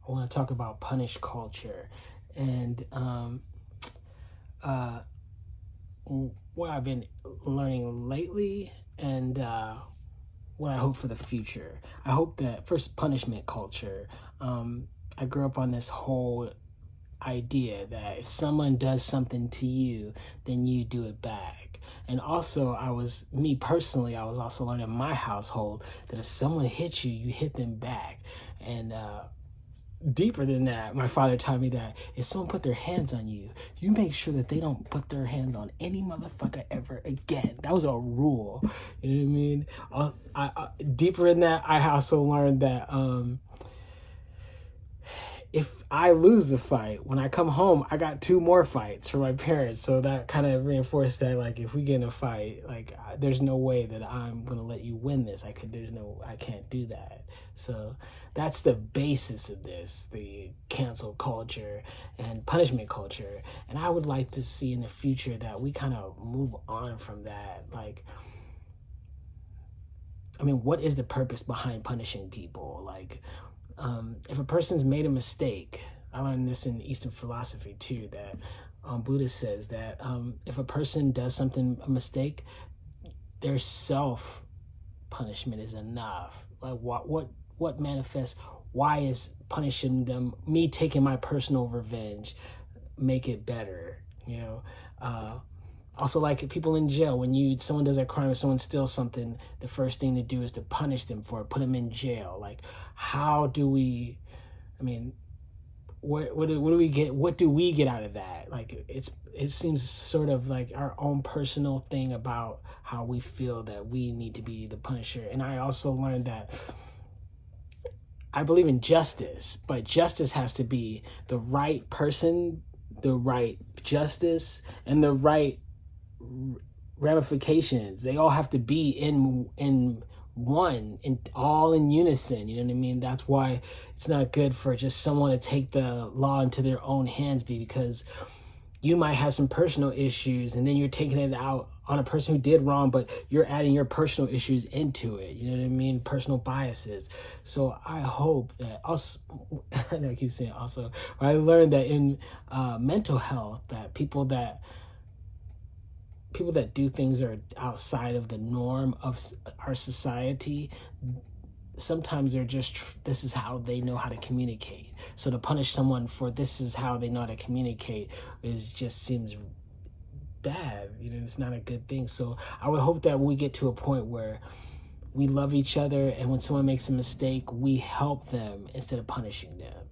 I want to talk about punish culture and what I've been learning lately and what I hope for the future. I hope that first punishment culture. I grew up on this whole idea that if someone does something to you, then you do it back. And also, me personally, I was also learning in my household that if someone hits you, you hit them back. And deeper than that, my father taught me that if someone put their hands on you, you make sure that they don't put their hands on any motherfucker ever again. That was a rule. You know what I mean? Deeper in that, I also learned that if I lose the fight, when I come home, I got 2 more fights from my parents. So that kind of reinforced that, like, if we get in a fight, like, there's no way that I'm going to let you win this. I can't do that. So that's the basis of this, the cancel culture and punishment culture. And I would like to see in the future that we kind of move on from that. Like, I mean, what is the purpose behind punishing people? Like, if a person's made a mistake, I learned this in Eastern philosophy too, that Buddha says that if a person does a mistake, their self-punishment is enough. Like what manifests, why is punishing them, me taking my personal revenge, make it better, you know? Also, like people in jail, when someone does a crime or someone steals something, the first thing to do is to punish them for it, put them in jail. Like, how do we, I mean, what do we get? What do we get out of that? Like, it seems sort of like our own personal thing about how we feel that we need to be the punisher. And I also learned that I believe in justice, but justice has to be the right person, the right justice, and the right ramifications. They all have to be in one, all in unison. You know what I mean? That's why it's not good for just someone to take the law into their own hands, because you might have some personal issues and then you're taking it out on a person who did wrong, but you're adding your personal issues into it. You know what I mean? Personal biases. So I hope that also, I know I keep saying also, but I learned that in mental health, that people that do things that are outside of the norm of our society, sometimes they're just, this is how they know how to communicate. So to punish someone for this is how they know how to communicate just seems bad. You know, it's not a good thing. So I would hope that we get to a point where we love each other, and when someone makes a mistake, we help them instead of punishing them.